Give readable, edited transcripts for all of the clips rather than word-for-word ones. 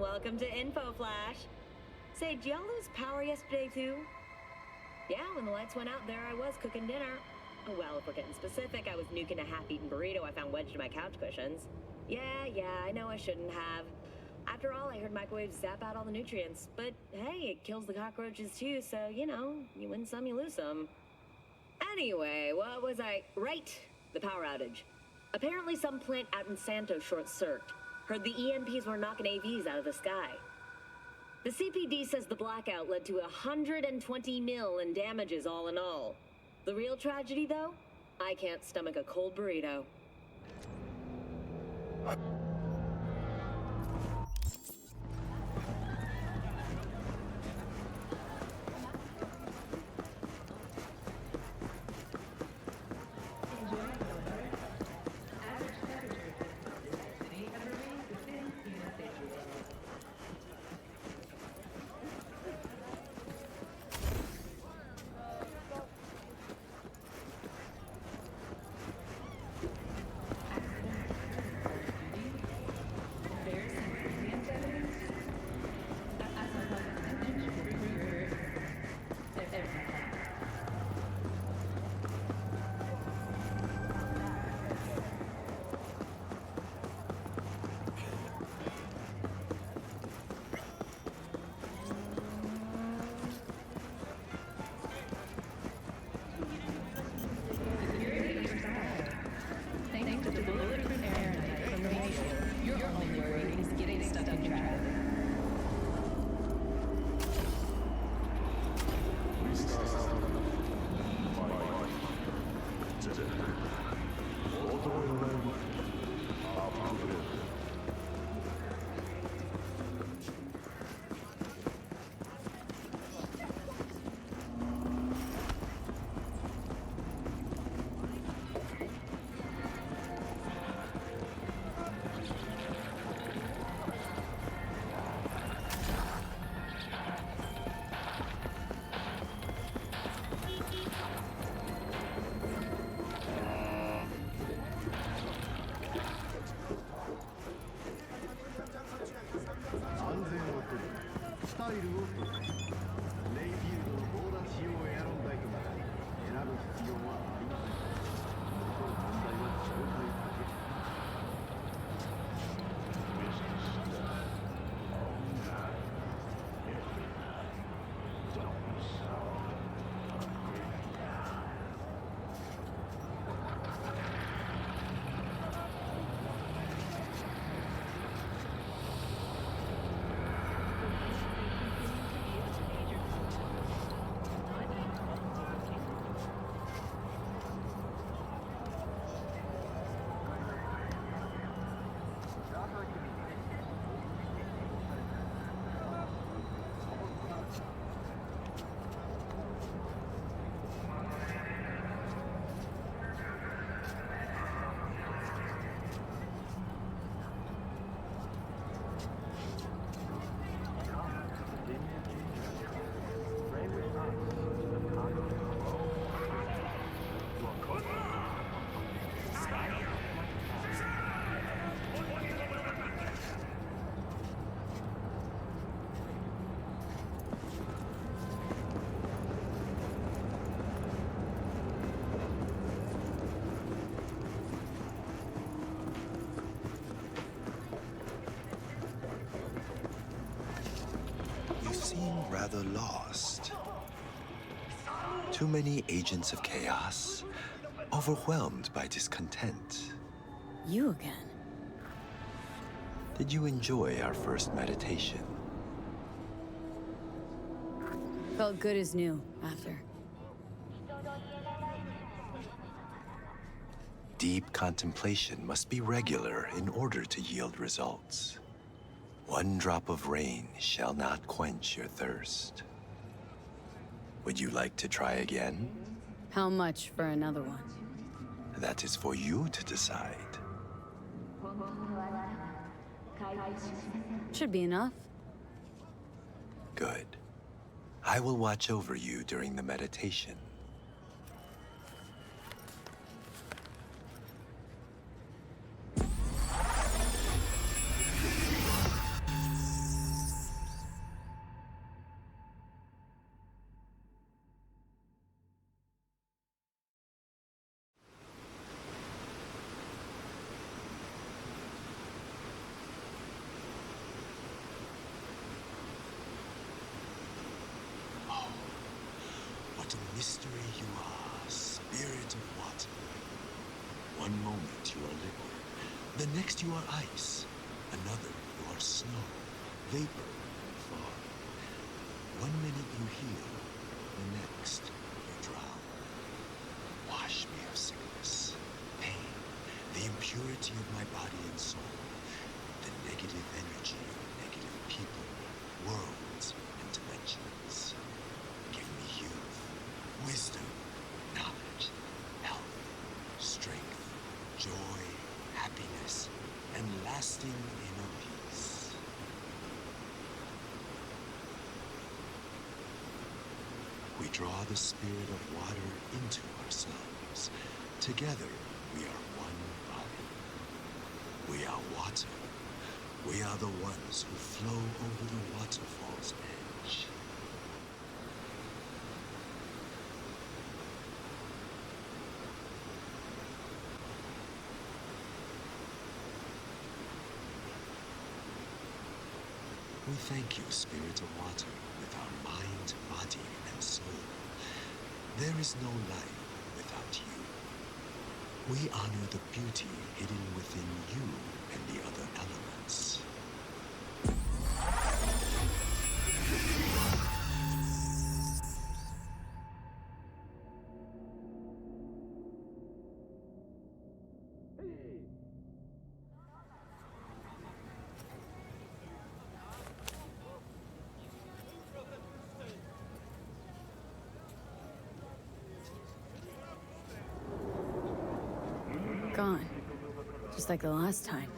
Welcome to Info Flash. Say, did y'all lose power yesterday too? Yeah, when the lights went out, there I was cooking dinner. Oh, well, if we're getting specific, I was nuking a half-eaten burrito I found wedged in my couch cushions. Yeah, I know I shouldn't have. After all, I heard microwaves zap out all the nutrients. But hey, it kills the cockroaches too, so, you know, you win some, you lose some. Anyway, what was I... Right, the power outage. Apparently some plant out in Santo short-circuited. Heard the EMPs were knocking AVs out of the sky. The CPD says the blackout led to 120 mil in damages all in all. The real tragedy, though? I can't stomach a cold burrito. Seem rather lost. Too many agents of chaos, overwhelmed by discontent. You again? Did you enjoy our first meditation? Felt good as new after. Deep contemplation must be regular in order to yield results. One drop of rain shall not quench your thirst. Would you like to try again? How much for another one? That is for you to decide. Should be enough. Good. I will watch over you during the meditation. One moment you are liquid, the next you are ice, another you are snow, vapor, fog. 1 minute you heal, the next you drown. Wash me of sickness, pain, the impurity of my body and soul, the negative energy of negative people, worlds, and dimensions. Give me youth, wisdom, knowledge, health, strength, joy, happiness, and lasting inner peace. We draw the spirit of water into ourselves. Together, we are one body. We are water. We are the ones who flow over the waterfall's edge. We thank you, Spirit of Water, with our mind, body, and soul. There is no life without you. We honor the beauty hidden within you and the other elements. Gone. Just like the last time.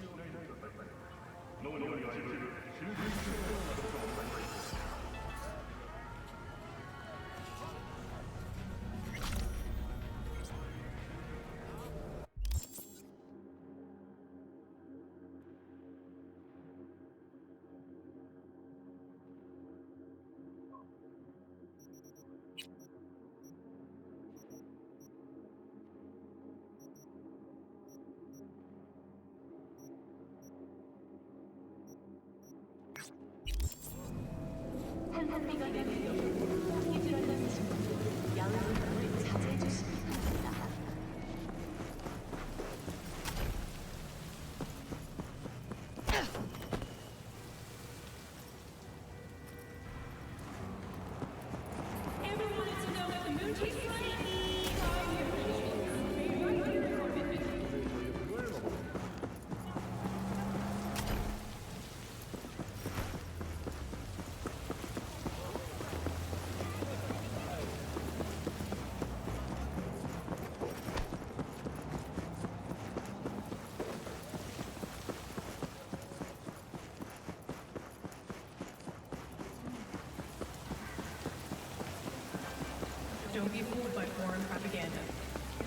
Don't be fooled by foreign propaganda.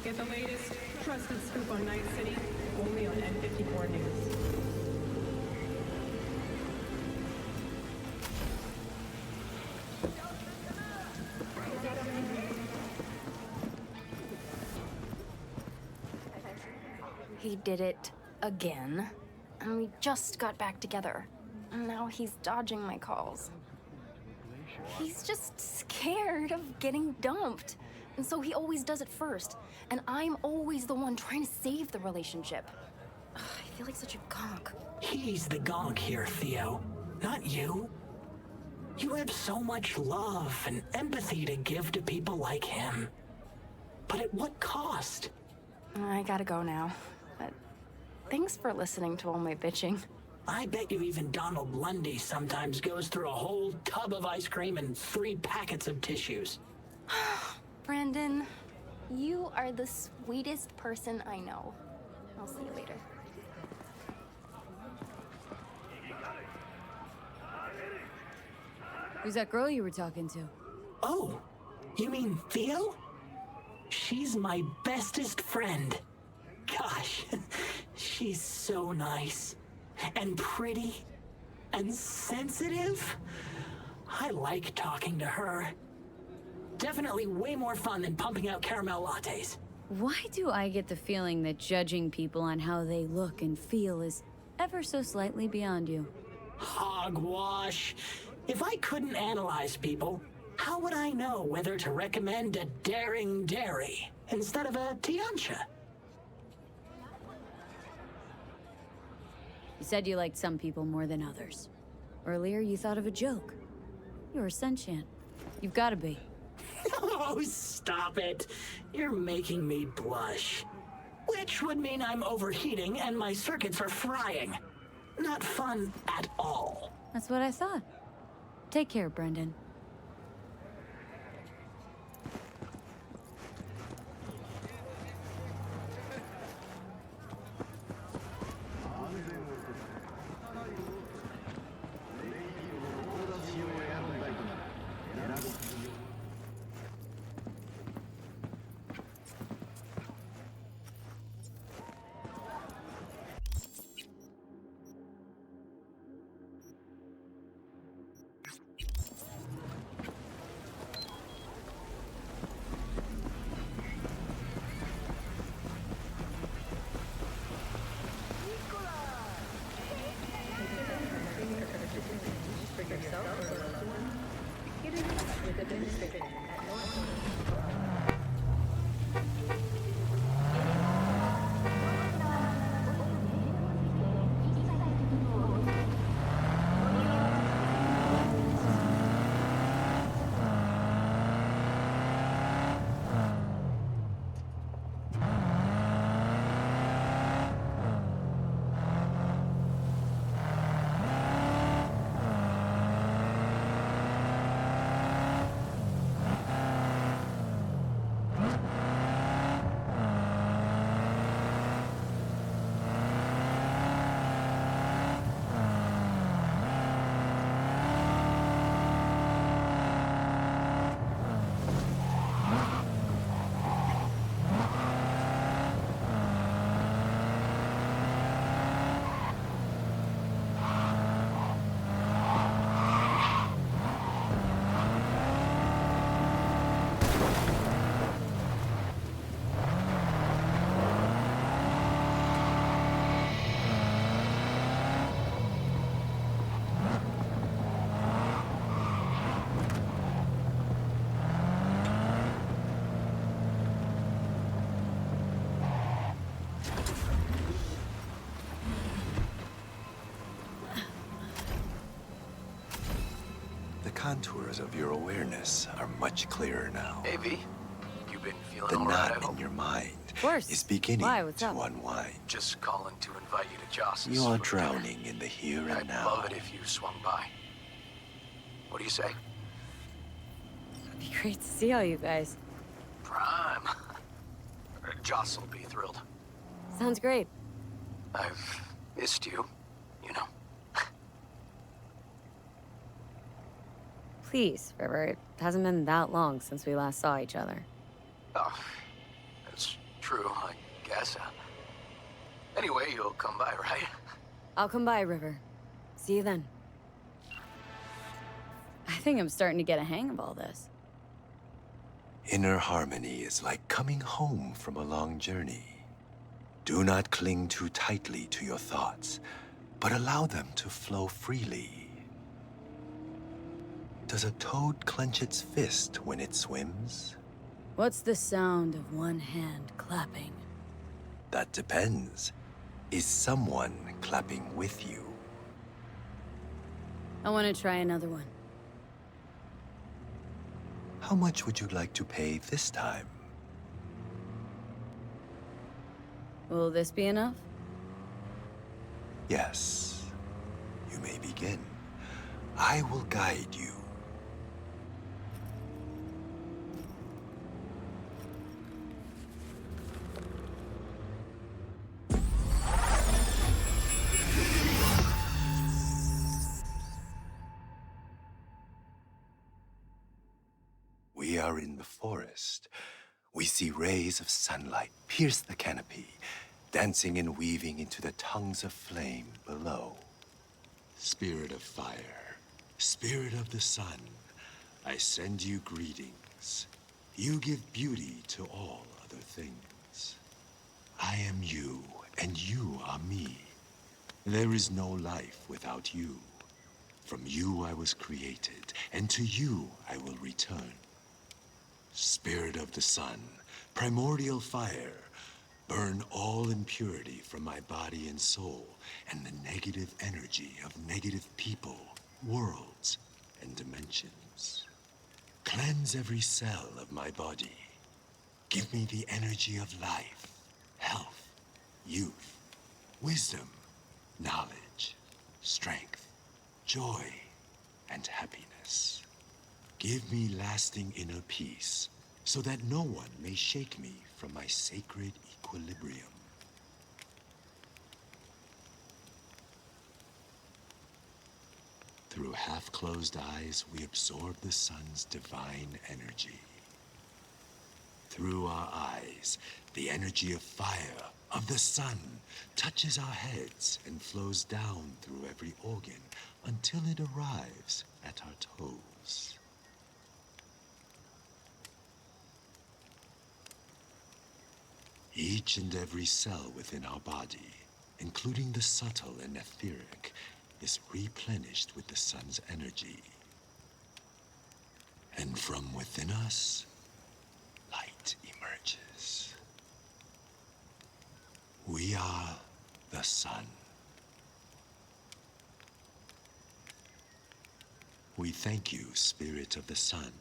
Get the latest, trusted scoop on Night City, only on N54 News. He did it again, and we just got back together. And now he's dodging my calls. He's just scared of getting dumped. And so he always does it first. And I'm always the one trying to save the relationship. Ugh, I feel like such a gonk. He's the gonk here, Theo, not you. You have so much love and empathy to give to people like him. But at what cost? I gotta go now. But thanks for listening to all my bitching. I bet you even Donald Lundy sometimes goes through a whole tub of ice cream and 3 packets of tissues. Brandon, you are the sweetest person I know. I'll see you later. Who's that girl you were talking to? Oh, you mean Theo? She's my bestest friend. Gosh, she's so nice. And pretty. And sensitive. I like talking to her. Definitely way more fun than pumping out caramel lattes. Why do I get the feeling that judging people on how they look and feel is ever so slightly beyond you? Hogwash. If I couldn't analyze people, how would I know whether to recommend a daring dairy instead of a Tiancha? You said you liked some people more than others. Earlier, you thought of a joke. You're sentient. You've got to be. Oh, stop it. You're making me blush. Which would mean I'm overheating and my circuits are frying. Not fun at all. That's what I thought. Take care, Brendan. The contours of your awareness are much clearer now. Hey, V. You been feeling The all right, I knot hope? in your mind course. is beginning Why? What's to up? unwind. Just calling to invite you to Joss's. You are for dinner. drowning in the here and I'd now. love it if you swung by. What do you say? It'd be great to see all you guys. Prime. Joss will be thrilled. Sounds great. I've missed you, you know. Please, River. It hasn't been that long since we last saw each other. Oh, that's true, I guess. Anyway, you'll come by, right? I'll come by, River. See you then. I think I'm starting to get a hang of all this. Inner harmony is like coming home from a long journey. Do not cling too tightly to your thoughts, but allow them to flow freely. Does a toad clench its fist when it swims? What's the sound of one hand clapping? That depends. Is someone clapping with you? I want to try another one. How much would you like to pay this time? Will this be enough? Yes. You may begin. I will guide you. We are in the forest. We see rays of sunlight pierce the canopy, dancing and weaving into the tongues of flame below. Spirit of fire, spirit of the sun, I send you greetings. You give beauty to all other things. I am you, and you are me. There is no life without you. From you I was created, and to you I will return. Spirit of the sun, primordial fire, Burn all impurity from my body and soul, and the negative energy of negative people, worlds, and dimensions. Cleanse every cell of my body. Give me the energy of life, health, youth, wisdom, knowledge, strength, joy, and happiness. Give me lasting inner peace, so that no one may shake me from my sacred equilibrium. Through half-closed eyes, we absorb the sun's divine energy. Through our eyes, the energy of fire, of the sun, touches our heads and flows down through every organ until it arrives at our toes. Each and every cell within our body, including the subtle and etheric, is replenished with the sun's energy. And from within us, light emerges. We are the sun. We thank you, Spirit of the Sun,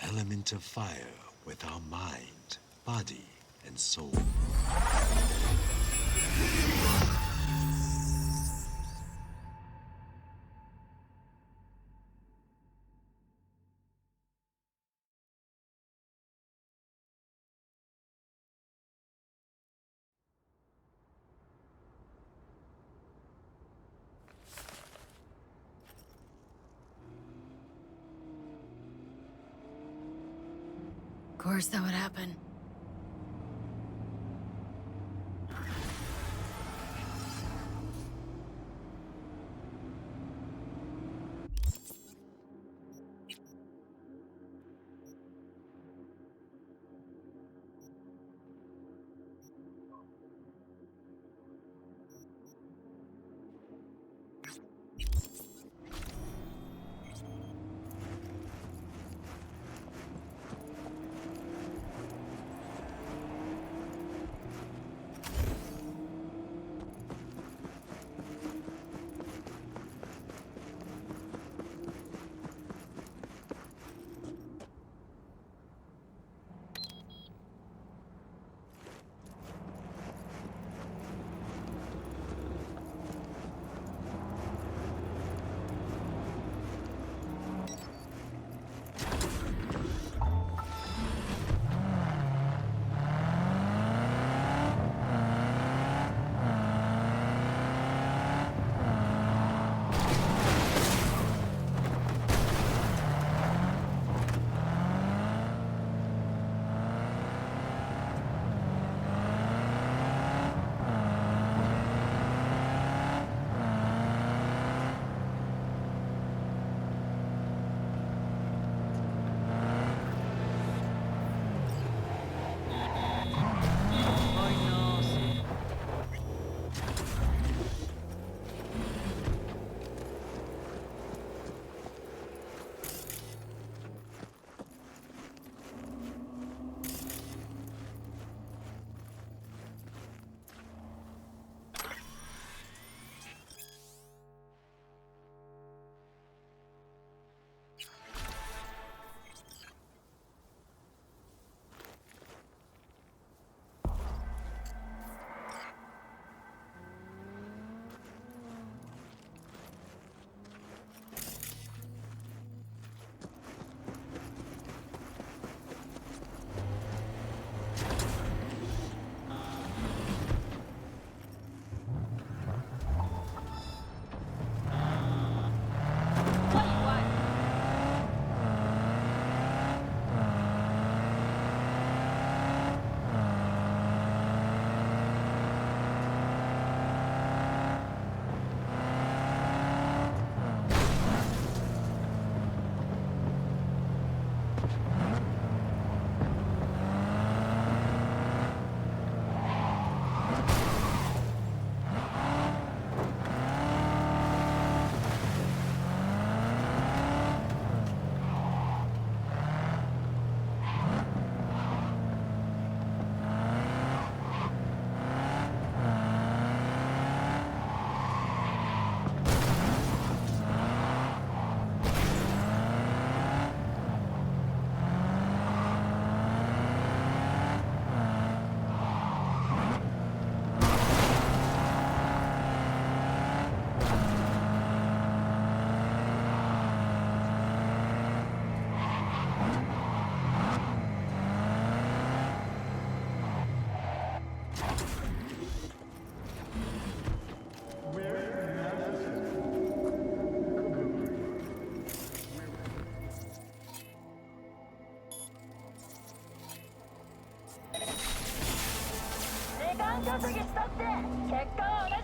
element of fire with our mind, body, and soul. Of course that would happen.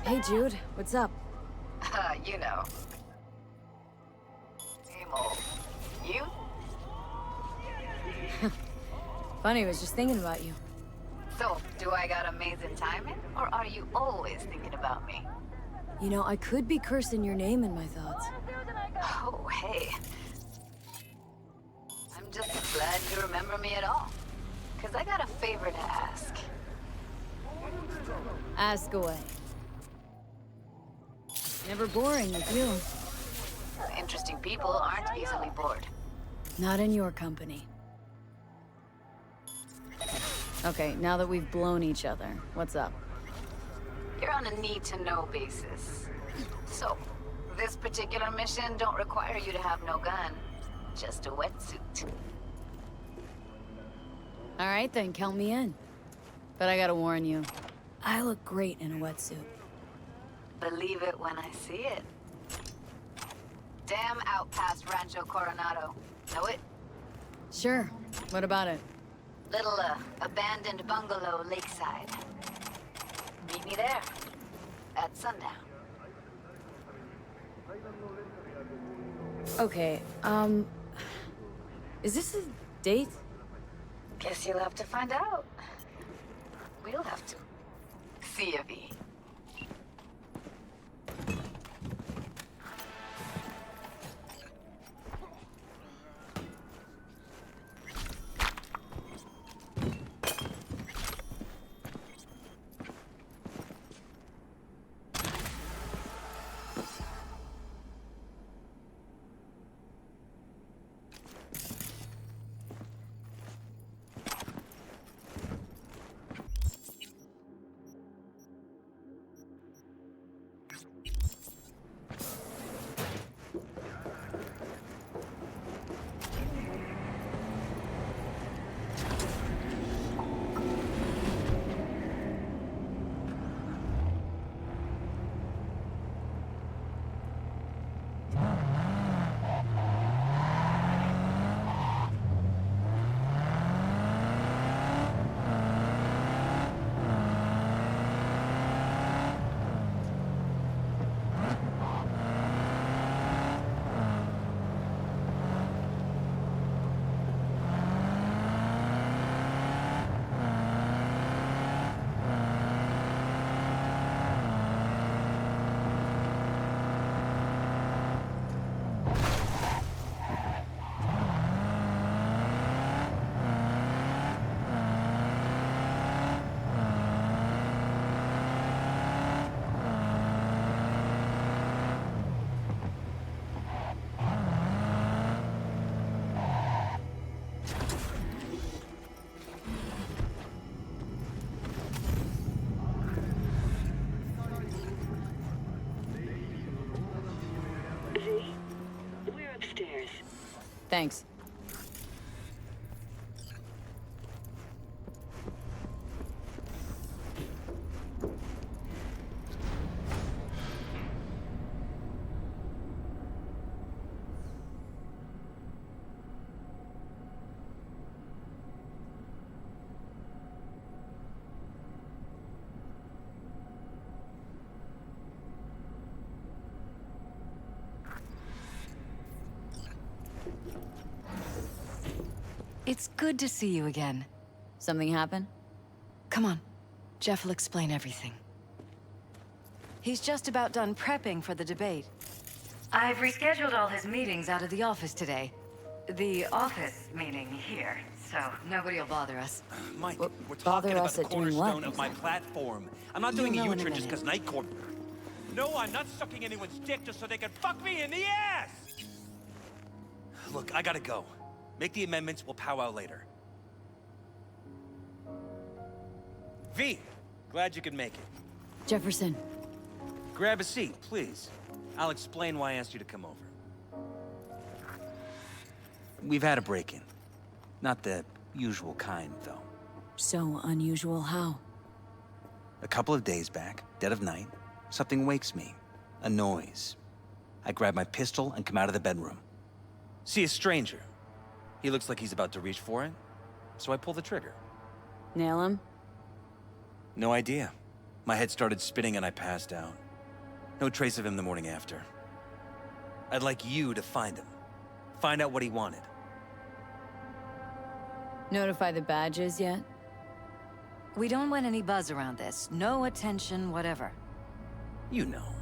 Hey, Jude, what's up? You know. Same old. You? Funny, I was just thinking about you. So, do I got amazing timing? Or are you always thinking about me? You know, I could be cursing your name in my thoughts. Oh, hey. I'm just glad you remember me at all. Because I got a favor to ask. Ask away. Never boring with you. Interesting people aren't easily bored. Not in your company. Okay, now that we've blown each other, what's up? You're on a need-to-know basis. So, this particular mission don't require you to have no gun. Just a wetsuit. Alright then, count me in. But I gotta warn you, I look great in a wetsuit. Believe it when I see it. Damn out past Rancho Coronado. Know it? Sure, what about it? Little, abandoned bungalow lakeside. Meet me there. At sundown. Okay, is this a date? Guess you'll have to find out. We'll have to. See ya, V. We're upstairs. Thanks. It's good to see you again. Something happen? Come on. Jeff will explain everything. He's just about done prepping for the debate. I've rescheduled all his meetings out of the office today. The office meaning here, so nobody will bother us. Mike, Well, we're bother talking about us the at doing what, cornerstone of my platform. I'm not doing a You'll know in a U-turn just minute. because Night Court... No, I'm not sucking anyone's dick just so they can fuck me in the ass! Look, I gotta go. Make the amendments, we'll powwow later. V, glad you could make it. Jefferson. Grab a seat, please. I'll explain why I asked you to come over. We've had a break-in. Not the usual kind, though. So unusual how? A couple of days back, dead of night, something wakes me. A noise. I grab my pistol and come out of the bedroom. See a stranger. He looks like he's about to reach for it, so I pull the trigger. Nail him? No idea. My head started spinning and I passed out. No trace of him the morning after. I'd like you to find him. Find out what he wanted. Notify the badges yet? We don't want any buzz around this. No attention, whatever. You know.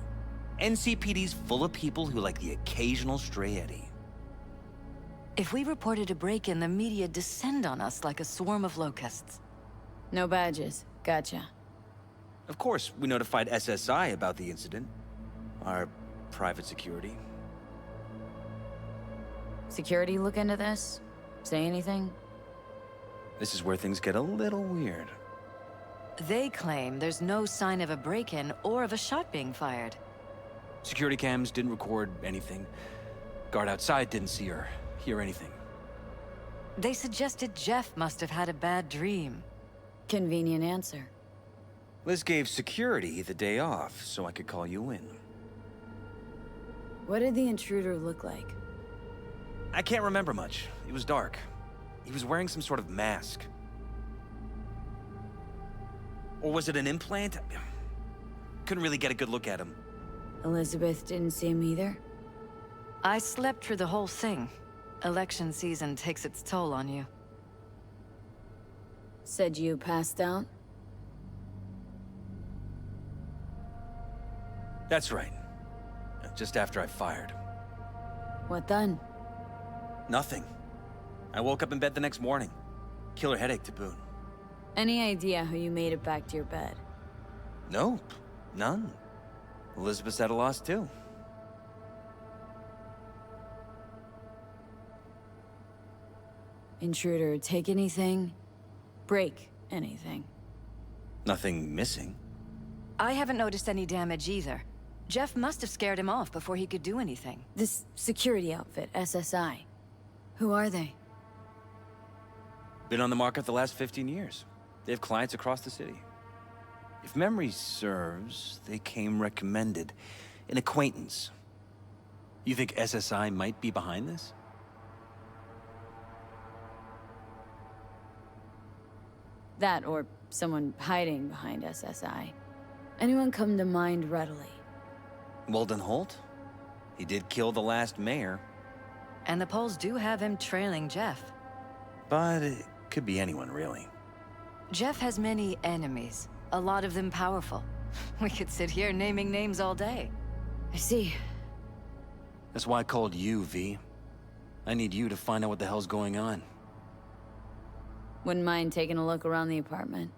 NCPD's full of people who like the occasional stray eddy. If we reported a break-in, the media descend on us like a swarm of locusts. No badges. Gotcha. Of course, we notified SSI about the incident. Our private security. Security look into this? Say anything? This is where things get a little weird. They claim there's no sign of a break-in or of a shot being fired. Security cams didn't record anything. Guard outside didn't see or hear anything. They suggested Jeff must have had a bad dream. Convenient answer. Liz gave security the day off so I could call you in. What did the intruder look like? I can't remember much. It was dark. He was wearing some sort of mask. Or was it an implant? Couldn't really get a good look at him. Elizabeth didn't see him either? I slept through the whole thing. Election season takes its toll on you. Said you passed out? That's right. Just after I fired. What then? Nothing. I woke up in bed the next morning. Killer headache to boot. Any idea how you made it back to your bed? Nope. None. Elizabeth's at a loss too. Intruder, take anything? Break anything? Nothing missing. I haven't noticed any damage either. Jeff must have scared him off before he could do anything. This security outfit, SSI. Who are they? Been on the market the last 15 years. They have clients across the city. If memory serves, they came recommended. An acquaintance. You think SSI might be behind this? That or someone hiding behind SSI. Anyone come to mind readily? Weldon Holt? He did kill the last mayor. And the polls do have him trailing Jeff. But it could be anyone, really. Jeff has many enemies, a lot of them powerful. We could sit here naming names all day. I see. That's why I called you, V. I need you to find out what the hell's going on. Wouldn't mind taking a look around the apartment.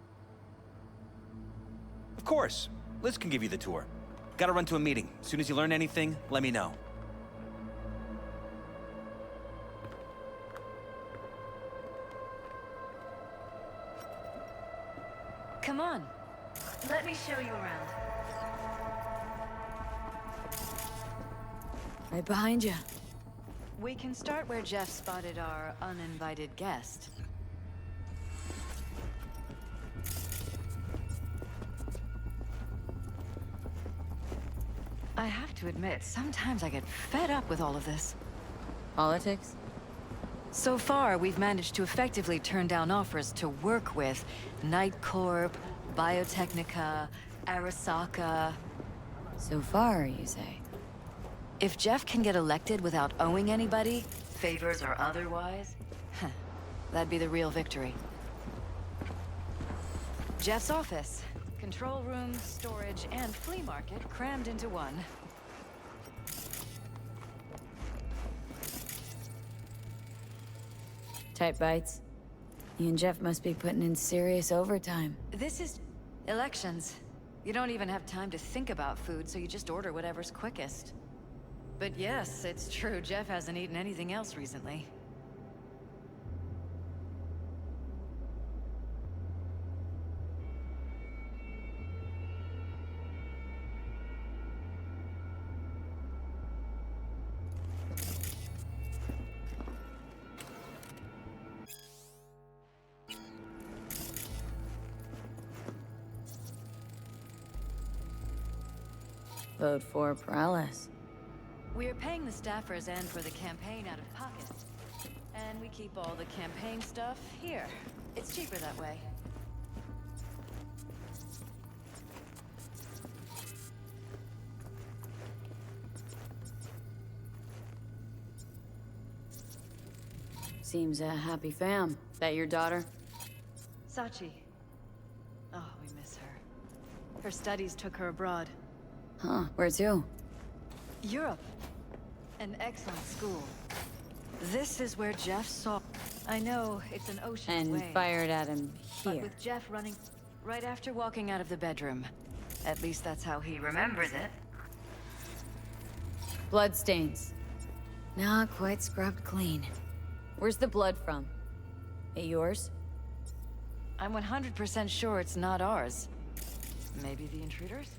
Of course. Liz can give you the tour. Gotta run to a meeting. As soon as you learn anything, let me know. Come on. Let me show you around. Right behind you. We can start where Jeff spotted our uninvited guest. I have to admit, sometimes I get fed up with all of this. Politics? So far, we've managed to effectively turn down offers to work with Night Corp, Biotechnica, Arasaka. So far, you say? If Jeff can get elected without owing anybody, favors or otherwise, that'd be the real victory. Jeff's office. Control room, storage, and flea market crammed into one. Tight bites. You and Jeff must be putting in serious overtime. This is elections. You don't even have time to think about food, so you just order whatever's quickest. But yes, it's true, Jeff hasn't eaten anything else recently. Vote for Perales. We're paying the staffers and for the campaign out of pocket. And we keep all the campaign stuff here. It's cheaper that way. Seems a happy fam. That your daughter? Sachi. Oh, we miss her. Her studies took her abroad. Huh, where to? Europe. An excellent school. This is where Jeff saw... I know, it's an ocean And away. fired at him But here. with Jeff running right after walking out of the bedroom. At least that's how he remembers it. Bloodstains. Not quite scrubbed clean. Where's the blood from? It yours? I'm 100% sure it's not ours. Maybe the intruders?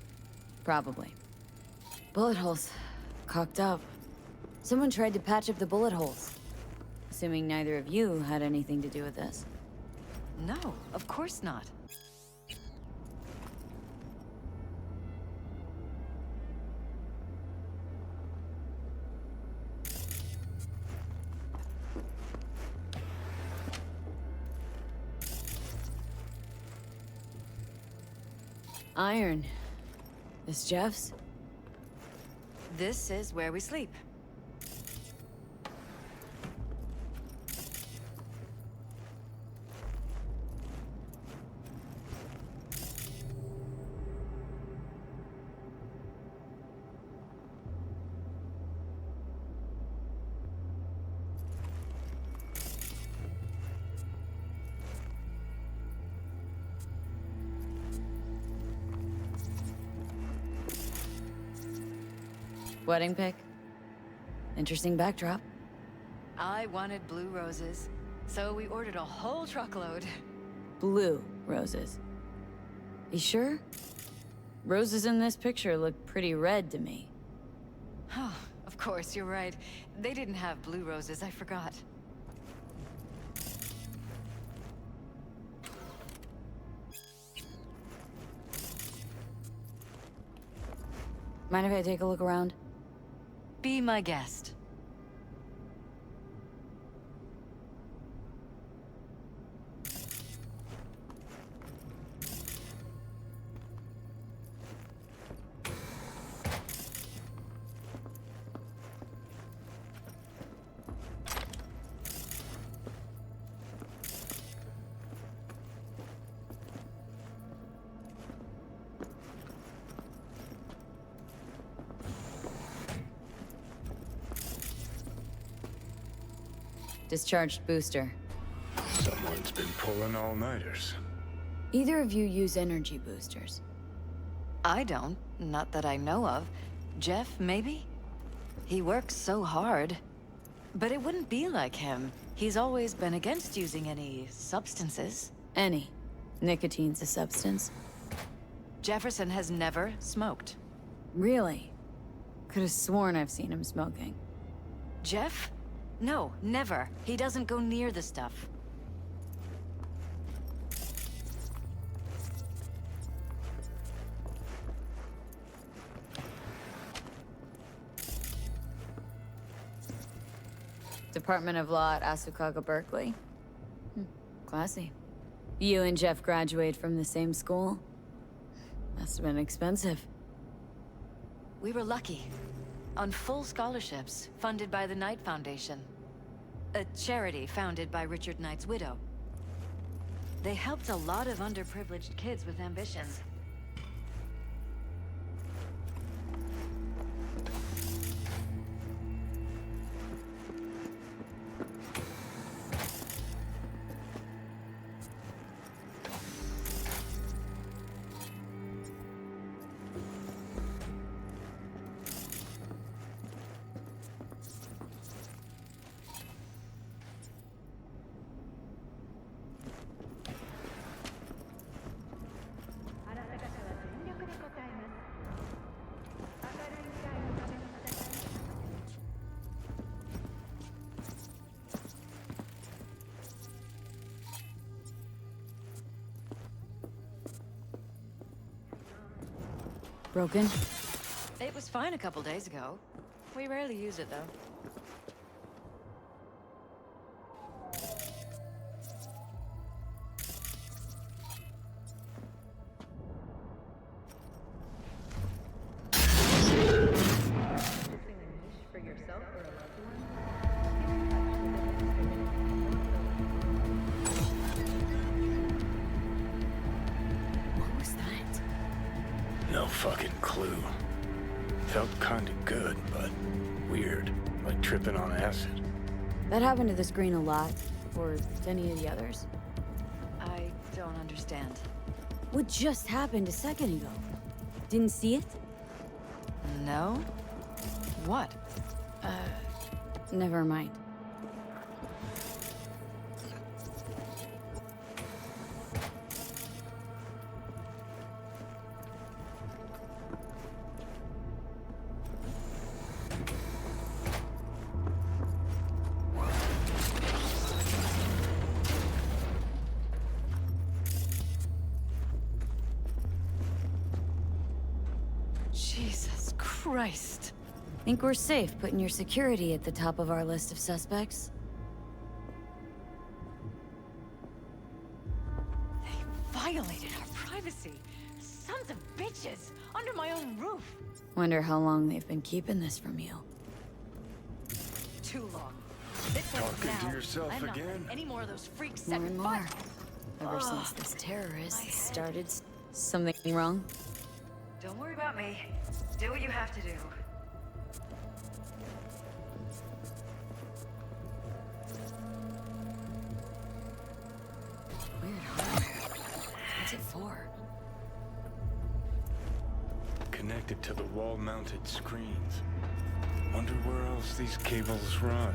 Probably. Bullet holes. Cocked up. Someone tried to patch up the bullet holes. Assuming neither of you had anything to do with this. No, of course not. Iron. This Jeff's? This is where we sleep. Wedding pic? Interesting backdrop. I wanted blue roses, so we ordered a whole truckload. Blue roses. You sure? Roses in this picture look pretty red to me. Oh, of course, you're right. They didn't have blue roses, I forgot. Mind if I take a look around? Be my guest. Discharged booster. Someone's been pulling all-nighters. Either of you use energy boosters? I don't. Not that I know of. Jeff, maybe? He works so hard. But it wouldn't be like him. He's always been against using any substances. Any. Nicotine's a substance. Jefferson has never smoked. Really? Could have sworn I've seen him smoking. Jeff? No, never. He doesn't go near the stuff. Department of Law at Asukaga, Berkeley. Classy. You and Jeff graduate from the same school? Must have been expensive. We were lucky. On full scholarships, funded by the Knight Foundation. A charity founded by Richard Knight's widow. They helped a lot of underprivileged kids with ambitions. Broken? It was fine a couple days ago. We rarely use it, though. No fucking clue. Felt kinda good, but weird. Like tripping on acid. That happened to the screen a lot. Or to any of the others. I don't understand. What just happened a second ago? Didn't see it? No? What? Never mind. Jesus Christ. Think we're safe putting your security at the top of our list of suspects? They violated our privacy. Sons of bitches! Under my own roof! Wonder how long they've been keeping this from you. Too long. This way Talking now. to yourself I'm not again? letting any more of those freaks More set and foot. more. Ever since this terrorist started something wrong? Don't worry about me. Do what you have to do. Weird hardware. What's it for? Connected to the wall-mounted screens. Wonder where else these cables run.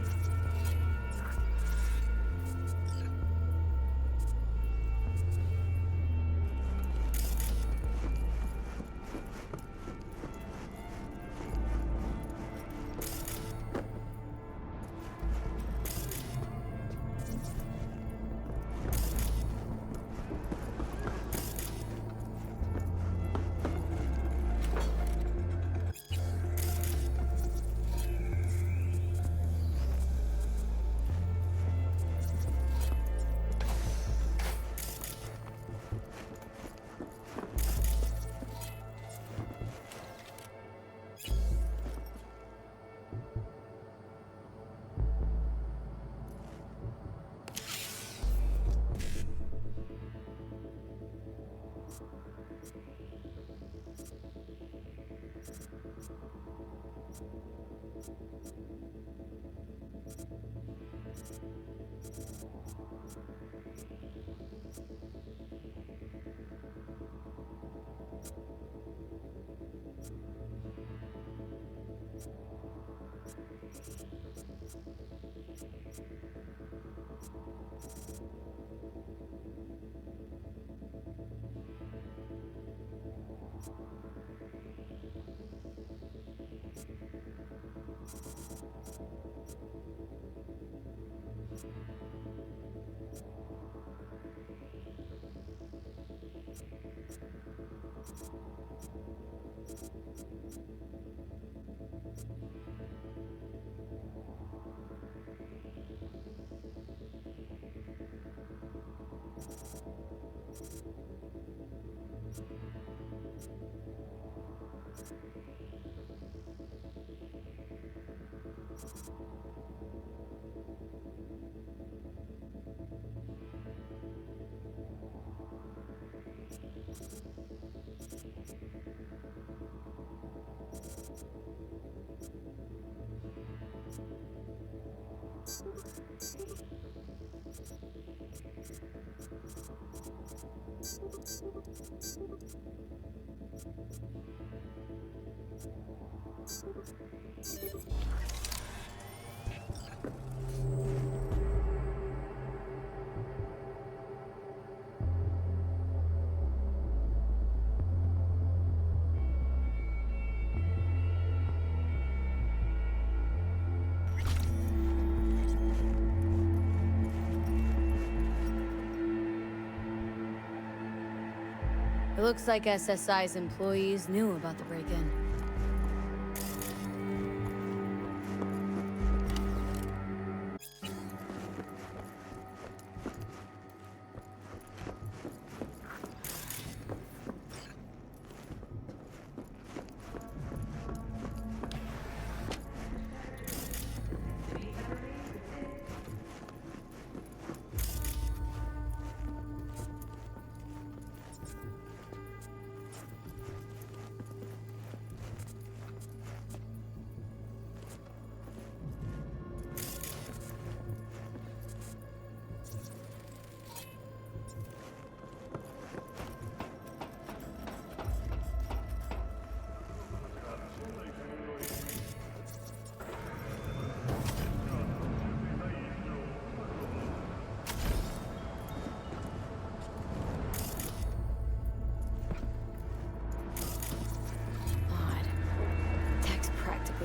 It looks like SSI's employees knew about the break-in.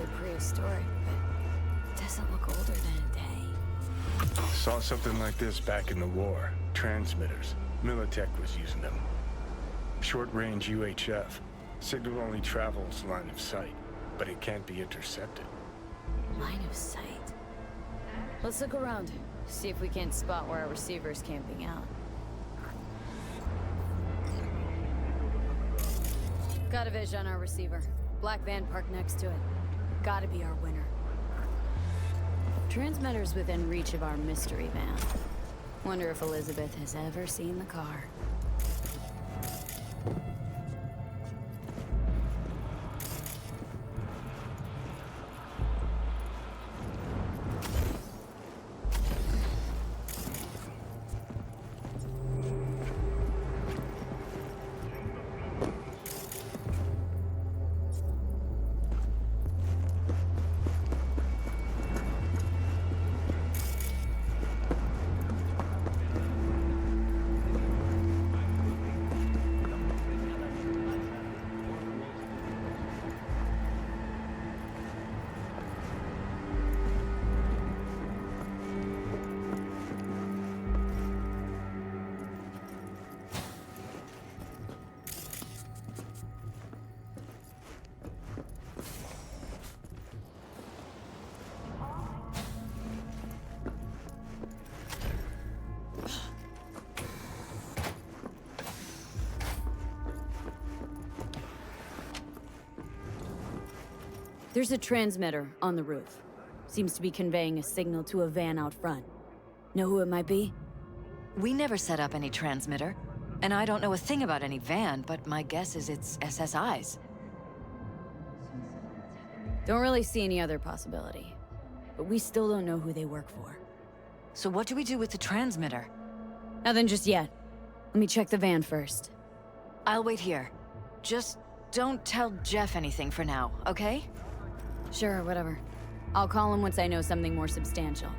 vaguely prehistoric, but it doesn't look older than a day. Saw something like this back in the war. Transmitters. Militech was using them. Short-range UHF. Signal only travels line of sight, but it can't be intercepted. Line of sight. Let's look around. See if we can't spot where our receiver's camping out. Got a vision on our receiver. Black van parked next to it. Gotta be our winner. Transmitter's within reach of our mystery van. Wonder if Elizabeth has ever seen the car. There's a transmitter on the roof. Seems to be conveying a signal to a van out front. Know who it might be? We never set up any transmitter. And I don't know a thing about any van, but my guess is it's SSI's. Don't really see any other possibility. But we still don't know who they work for. So what do we do with the transmitter? Nothing just yet. Let me check the van first. I'll wait here. Just don't tell Jeff anything for now, okay? Sure, whatever. I'll call him once I know something more substantial.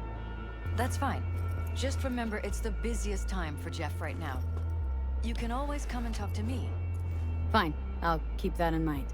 That's fine. Just remember it's the busiest time for Jeff right now. You can always come and talk to me. Fine. I'll keep that in mind.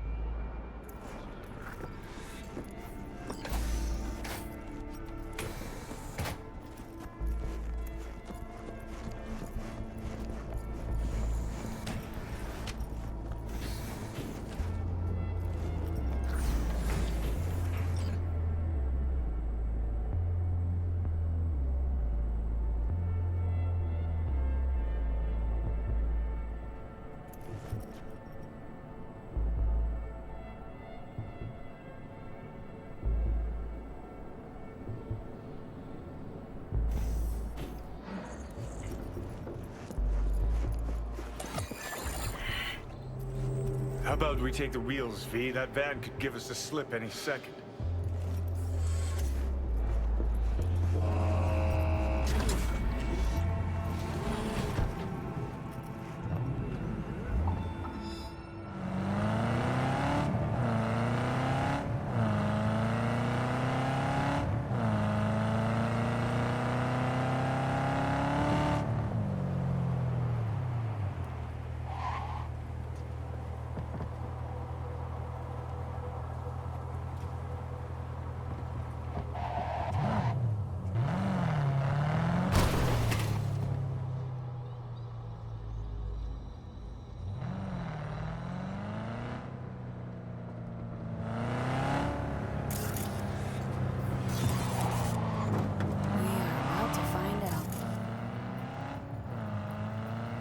How about we take the wheels, V? That van could give us the slip any second.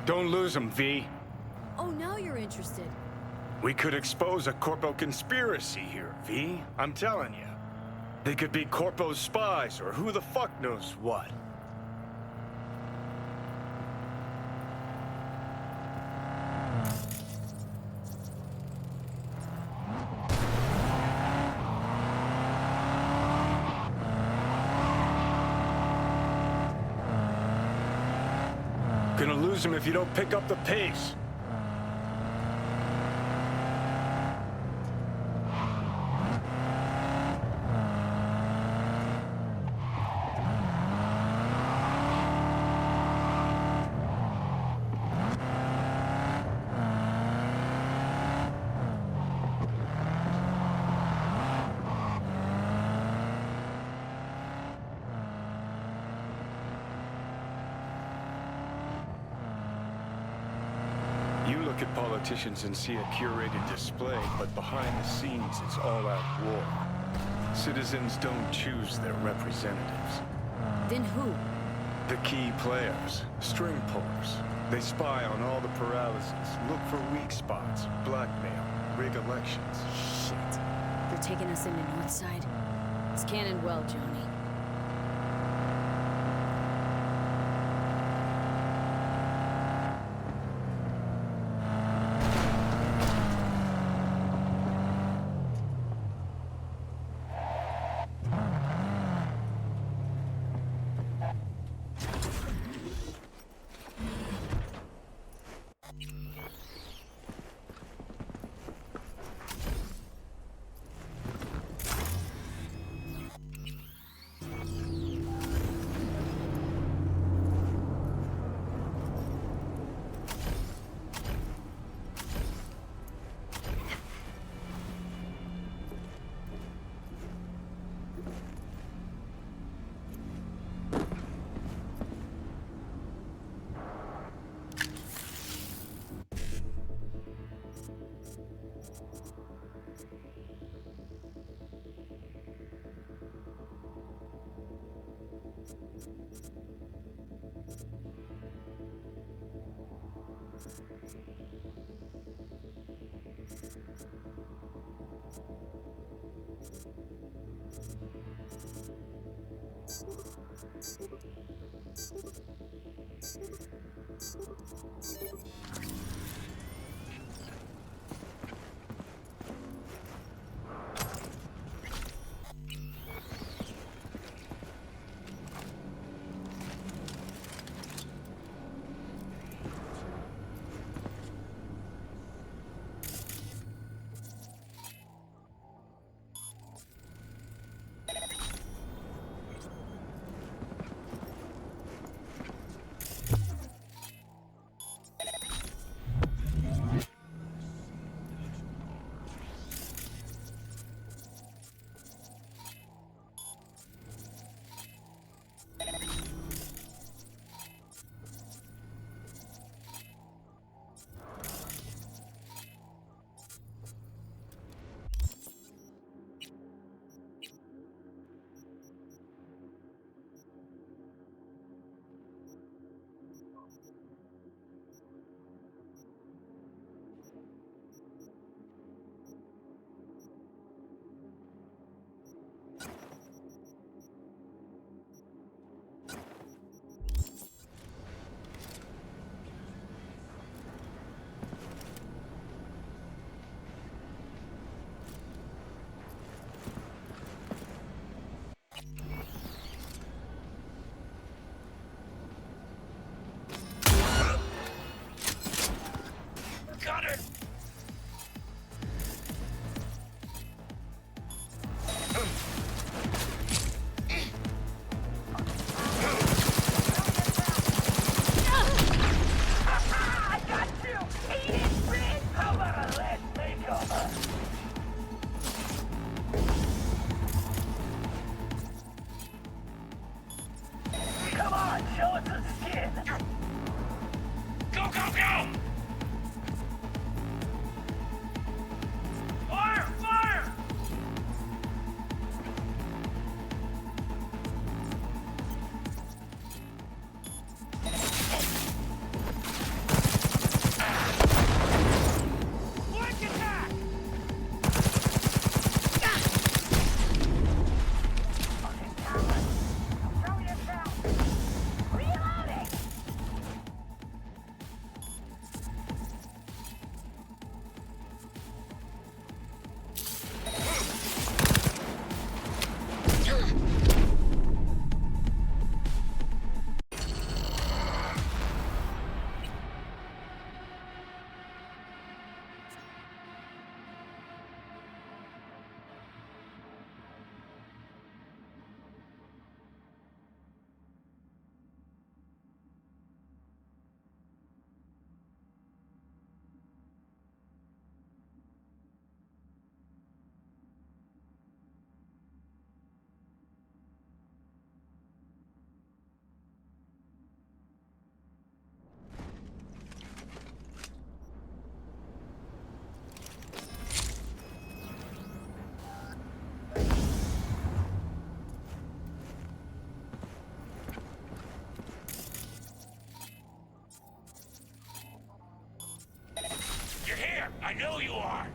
Don't lose them, V. Oh, now you're interested. We could expose a Corpo conspiracy here, V. I'm telling you. They could be Corpo's spies, or who the fuck knows what. Gonna lose him if you don't pick up the pace. look at politicians and see a curated display, but behind the scenes, it's all-out war. Citizens don't choose their representatives. Then who? The key players, string pullers. They spy on all the paralysis, look for weak spots, blackmail, rig elections. Shit. They're taking us into Northside. It's cannon well, Johnny. know you are!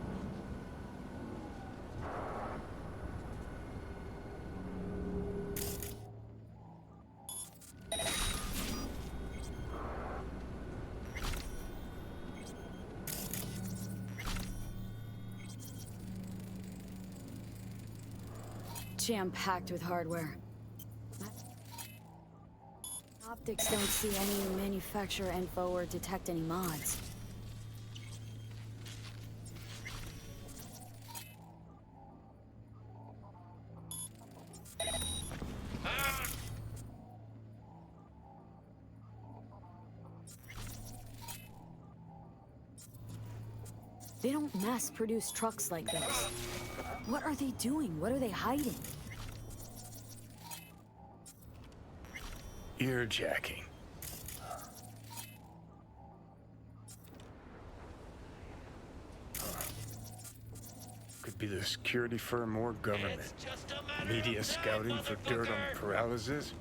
Jam-packed with hardware. Optics don't see any manufacturer info or detect any mods. They don't mass-produce trucks like this. What are they doing? What are they hiding? Earjacking. Could be the security firm or government. Media scouting for dirt on paralysis?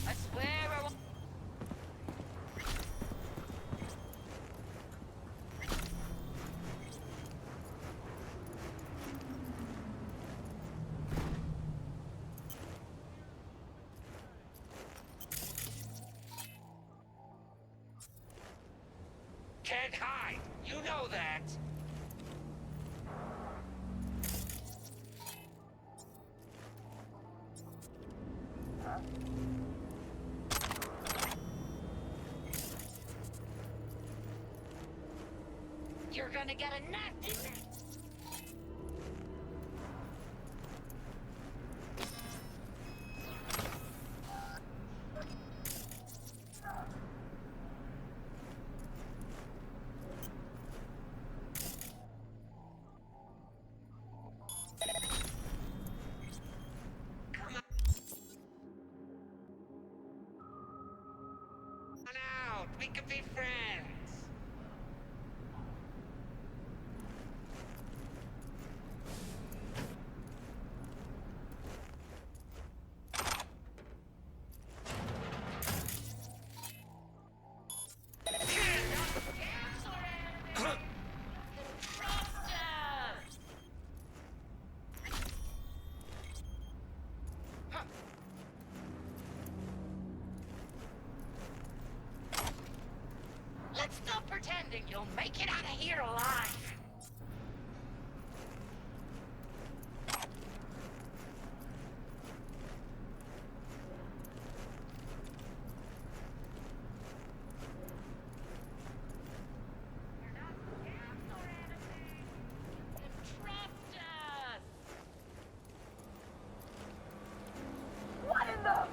I swear I won't. Can't hide! You know that! You're gonna get a nut in there. Come on out! We could be friends! Let's stop pretending you'll make it out of here alive. What in the...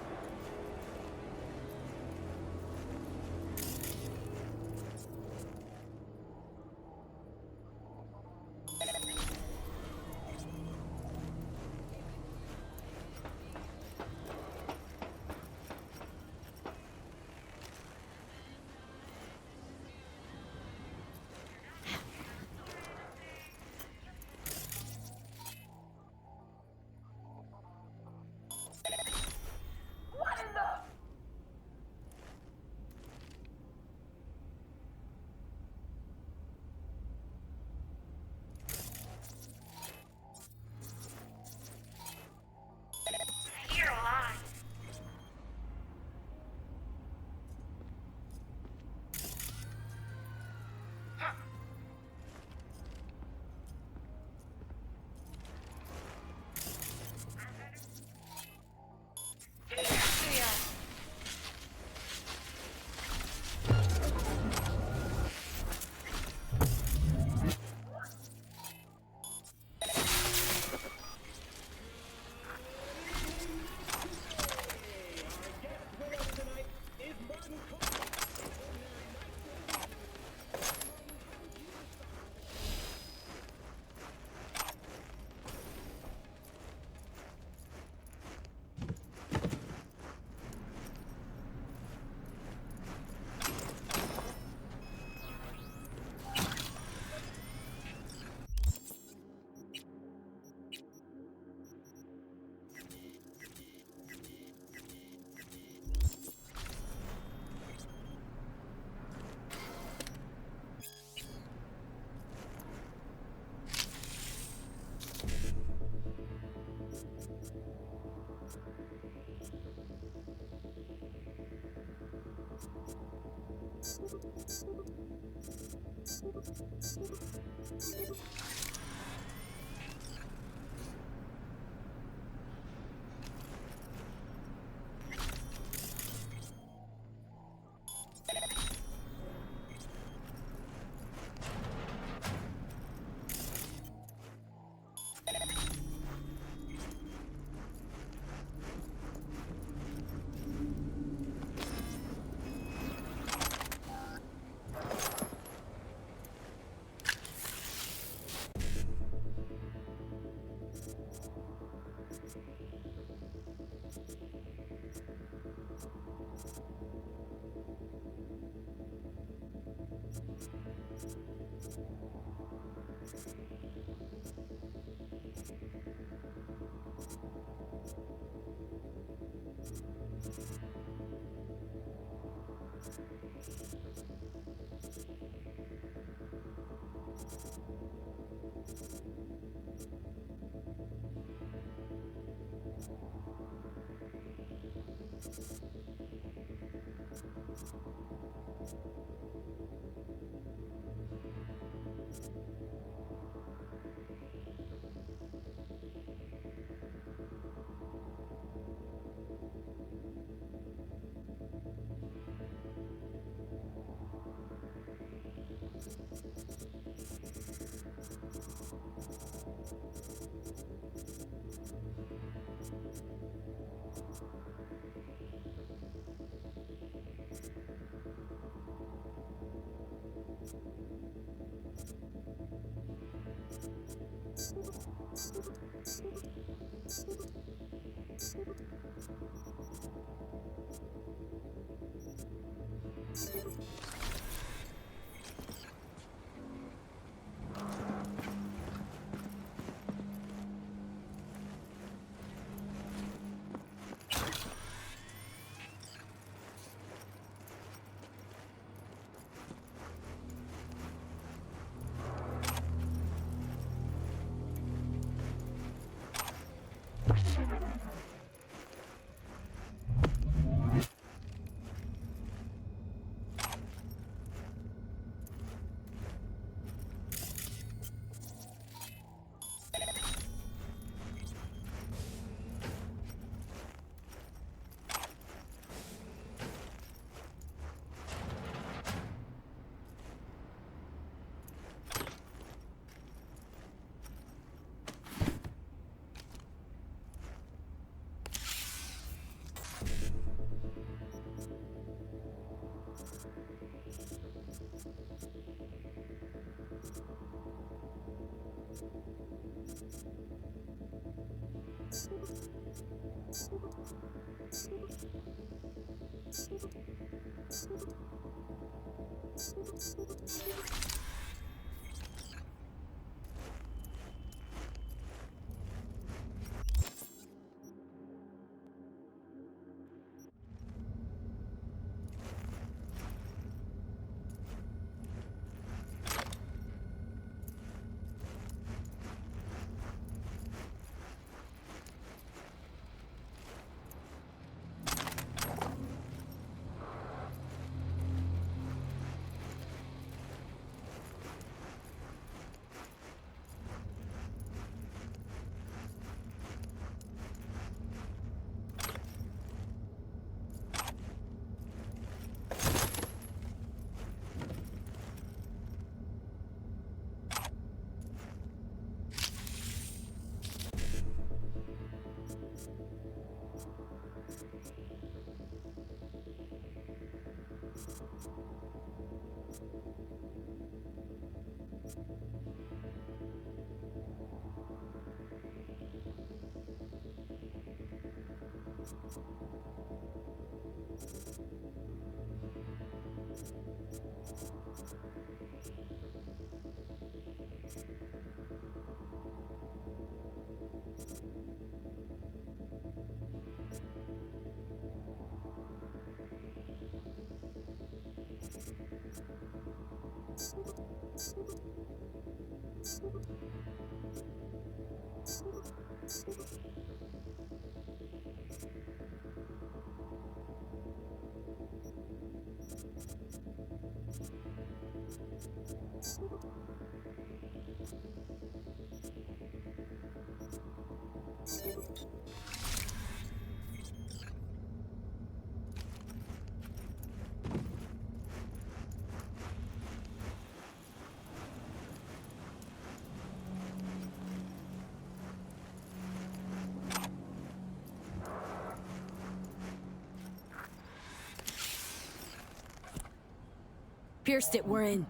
Pierced it, we're in.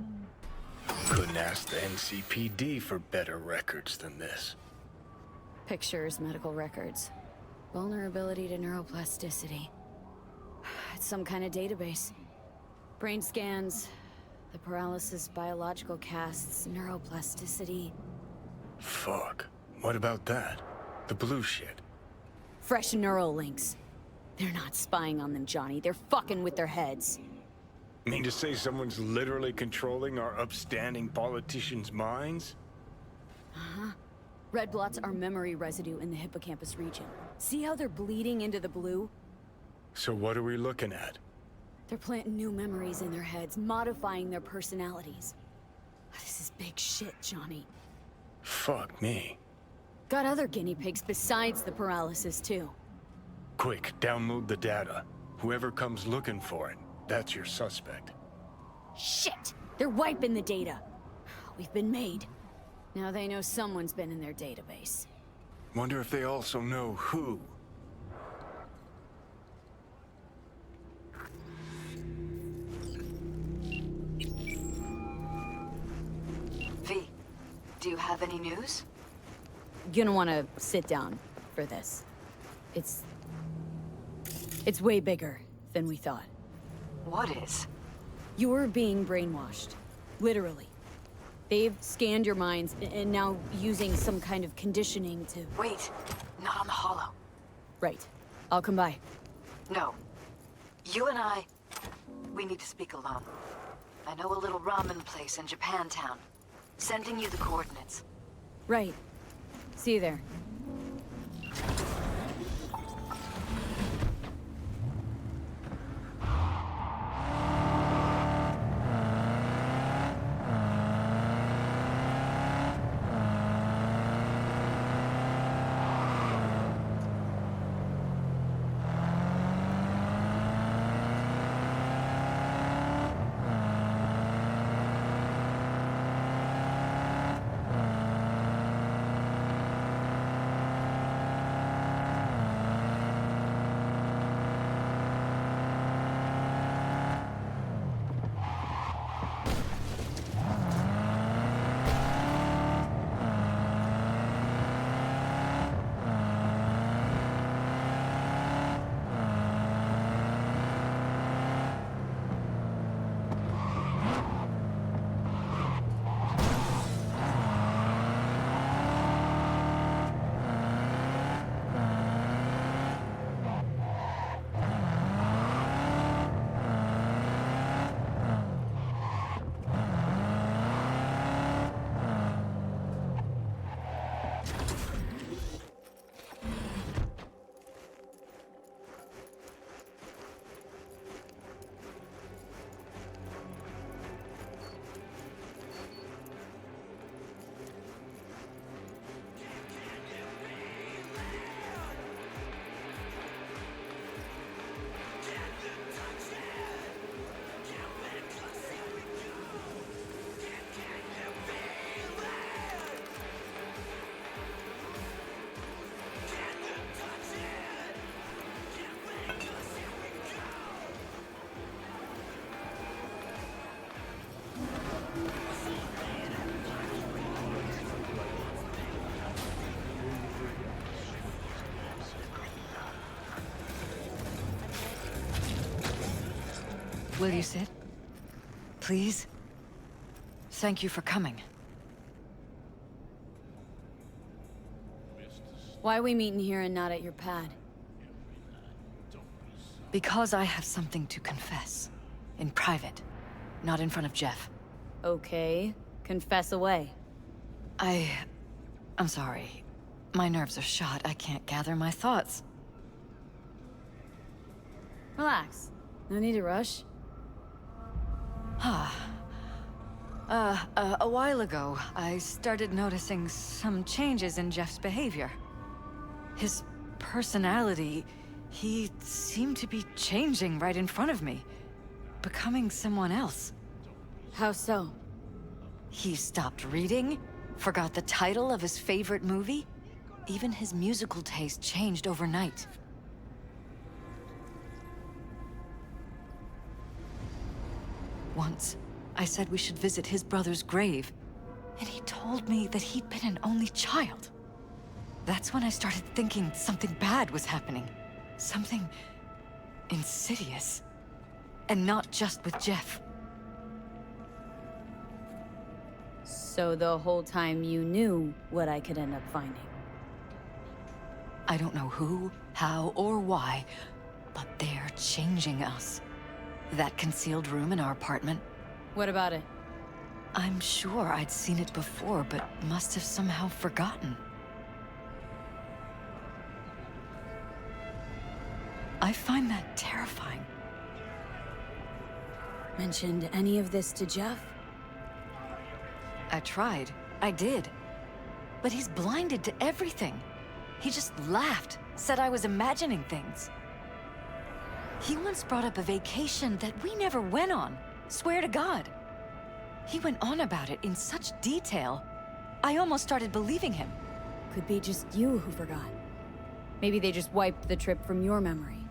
Couldn't ask the NCPD for better records than this. Pictures, medical records. Vulnerability to neuroplasticity. It's some kind of database. Brain scans, the paralysis, biological casts, neuroplasticity. Fuck. What about that? The blue shit. Fresh neural links. They're not spying on them, Johnny. They're fucking with their heads. Mean to say someone's literally controlling our upstanding politicians' minds? Uh-huh. Red blots are memory residue in the hippocampus region. See how they're bleeding into the blue? So what are we looking at? They're planting new memories in their heads, modifying their personalities. This is big shit, Johnny. Fuck me. Got other guinea pigs besides the paralysis, too. Quick, download the data. Whoever comes looking for it, that's your suspect. Shit! They're wiping the data. We've been made. Now they know someone's been in their database. Wonder if they also know who. V, do you have any news? Gonna wanna sit down for this. It's way bigger than we thought. What is? You're being brainwashed. Literally. They've scanned your minds and now using some kind of conditioning to... Wait, not on the holo. Right. I'll come by. No. You and I, we need to speak alone. I know a little ramen place in Japantown. Sending you the coordinates. Right. See you there. Will you sit? Please? Thank you for coming. Why are we meeting here and not at your pad? Because I have something to confess. In private. Not in front of Jeff. Okay. Confess away. I'm sorry. My nerves are shot. I can't gather my thoughts. Relax. No need to rush. A while ago, I started noticing some changes in Jeff's behavior. His personality, he seemed to be changing right in front of me. Becoming someone else. How so? He stopped reading, forgot the title of his favorite movie. Even his musical taste changed overnight. Once, I said we should visit his brother's grave, and he told me that he'd been an only child. That's when I started thinking something bad was happening. Something insidious. And not just with Jeff. So the whole time you knew what I could end up finding? I don't know who, how, or why, but they're changing us. That concealed room in our apartment. What about it? I'm sure I'd seen it before, but must have somehow forgotten. I find that terrifying. Mentioned any of this to Jeff? I tried. I did. But he's blinded to everything. He just laughed, said I was imagining things. He once brought up a vacation that we never went on. Swear to God. He went on about it in such detail. I almost started believing him. Could be just you who forgot. Maybe they just wiped the trip from your memory.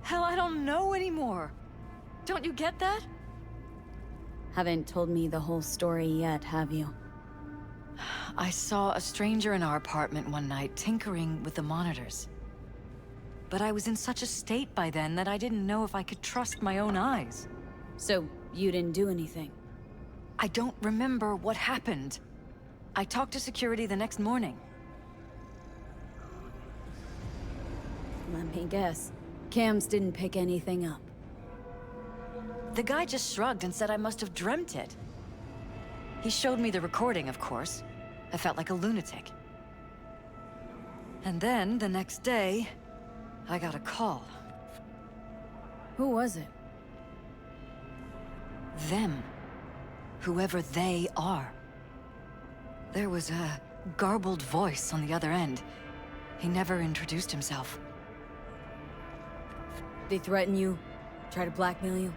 Hell, I don't know anymore. Don't you get that? Haven't told me the whole story yet, have you? I saw a stranger in our apartment one night tinkering with the monitors. But I was in such a state by then that I didn't know if I could trust my own eyes. So, you didn't do anything? I don't remember what happened. I talked to security the next morning. Let me guess. Cams didn't pick anything up. The guy just shrugged and said I must have dreamt it. He showed me the recording, of course. I felt like a lunatic. And then, the next day, I got a call. Who was it? Them. Whoever they are. There was a garbled voice on the other end. He never introduced himself. They threaten you? Try to blackmail you?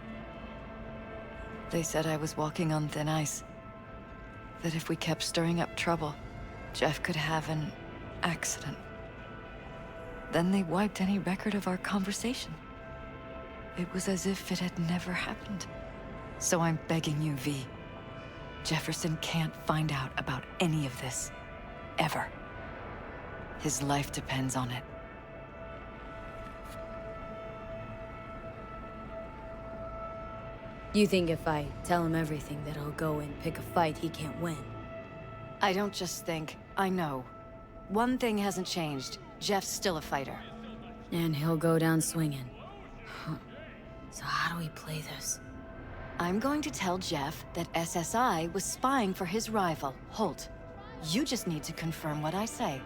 They said I was walking on thin ice. That if we kept stirring up trouble, Jeff could have an accident. Then they wiped any record of our conversation. It was as if it had never happened. So I'm begging you, V. Jefferson can't find out about any of this. Ever. His life depends on it. You think if I tell him everything that I'll go and pick a fight he can't win? I don't just think, I know. One thing hasn't changed. Jeff's still a fighter. And he'll go down swinging. So how do we play this? I'm going to tell Jeff that SSI was spying for his rival, Holt. You just need to confirm what I say.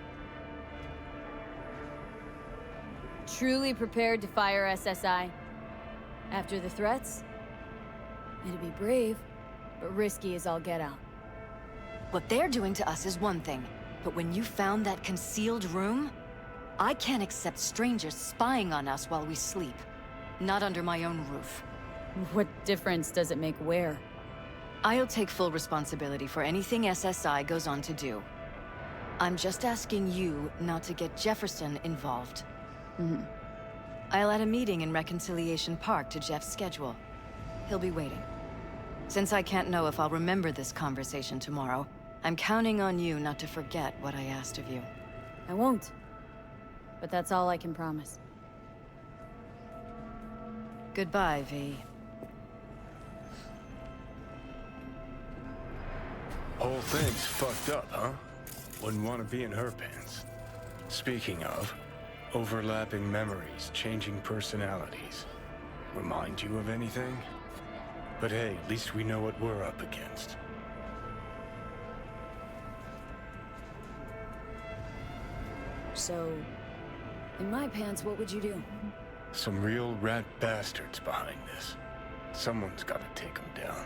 Truly prepared to fire SSI? After the threats? It'd be brave, but risky as all get out. What they're doing to us is one thing, but when you found that concealed room, I can't accept strangers spying on us while we sleep. Not under my own roof. What difference does it make where? I'll take full responsibility for anything SSI goes on to do. I'm just asking you not to get Jefferson involved. I'll add a meeting in Reconciliation Park to Jeff's schedule. He'll be waiting. Since I can't know if I'll remember this conversation tomorrow, I'm counting on you not to forget what I asked of you. I won't. But that's all I can promise. Goodbye, V. Whole thing's fucked up, huh? Wouldn't want to be in her pants. Speaking of, overlapping memories, changing personalities. Remind you of anything? But hey, at least we know what we're up against. So, in my pants, what would you do? Some real rat bastards behind this. Someone's gotta take them down.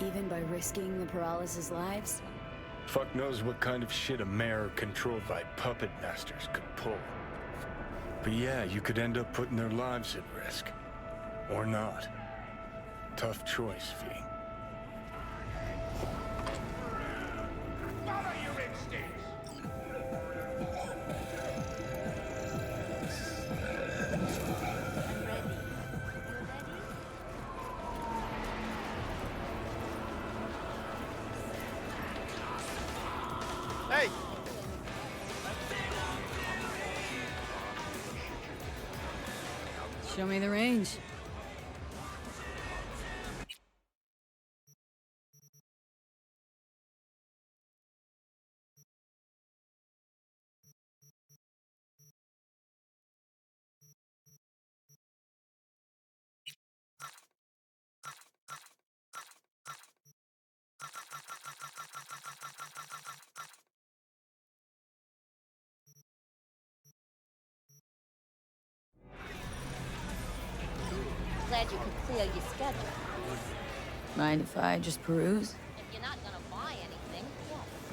Even by risking the paralysis lives? Fuck knows what kind of shit a mayor controlled by puppet masters could pull. But yeah, you could end up putting their lives at risk. Or not. Tough choice, V. Follow your instincts! Show me the range. Glad you could clear your schedule. Mind if I just peruse? If you're not gonna buy anything, yes.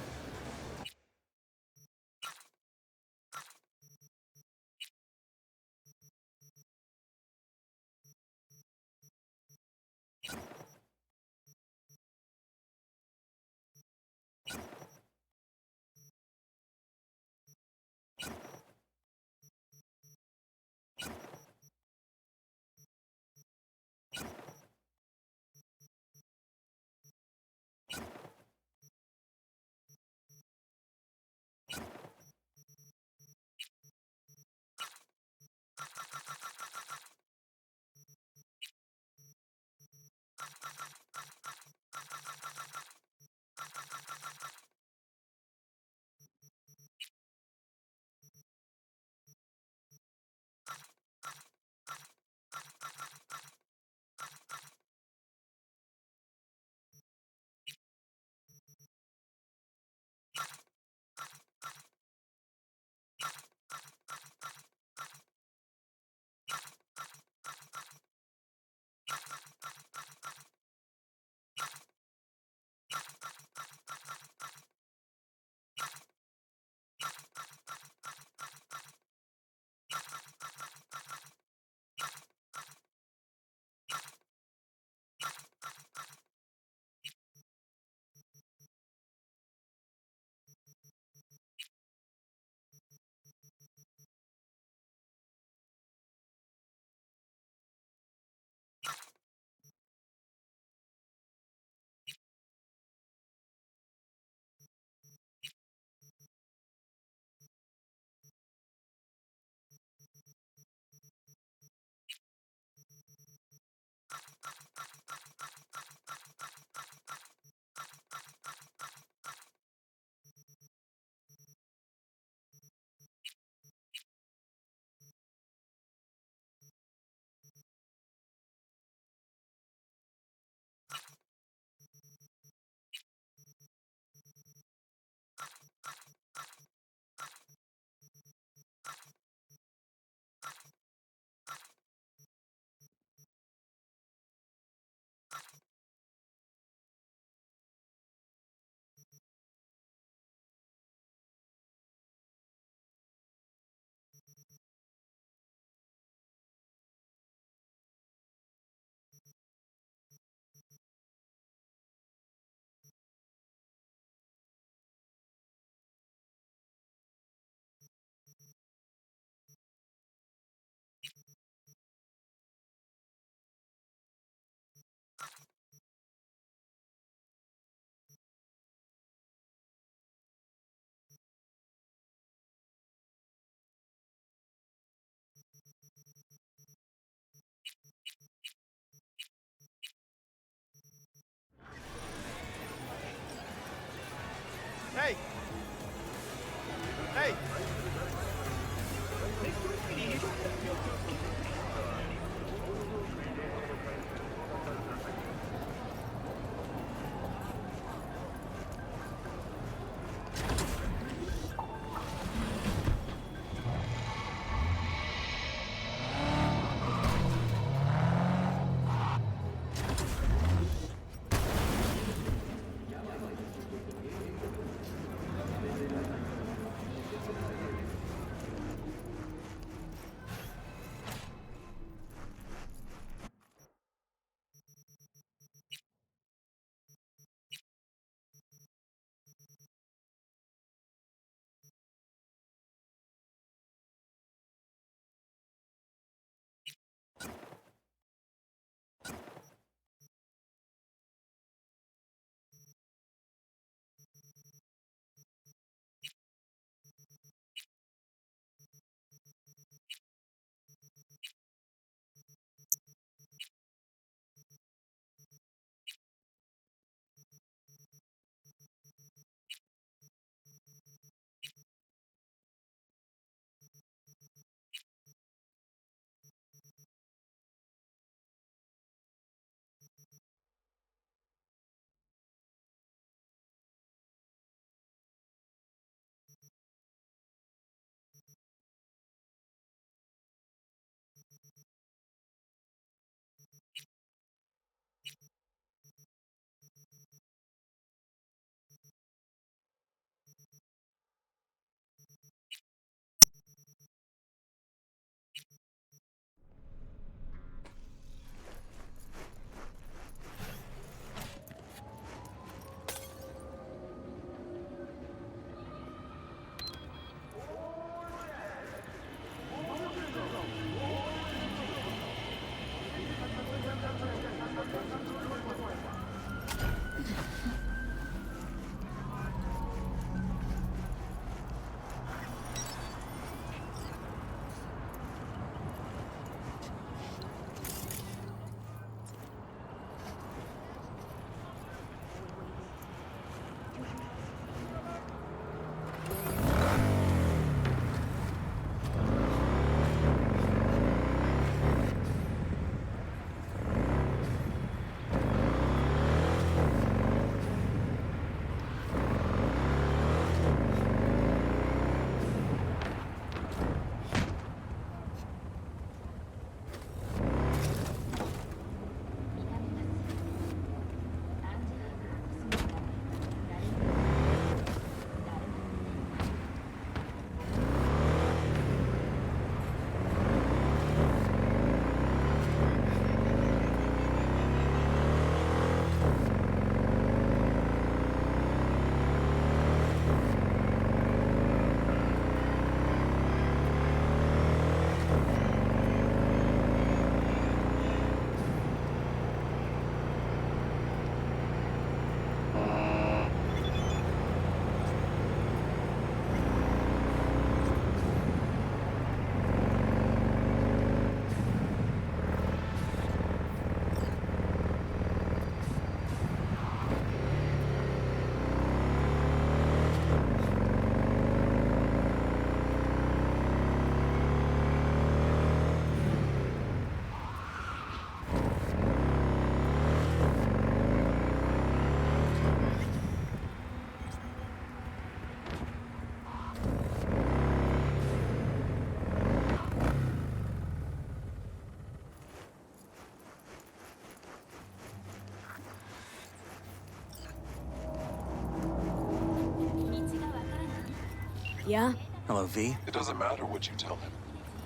yeah? Hello, V. It doesn't matter what you tell him.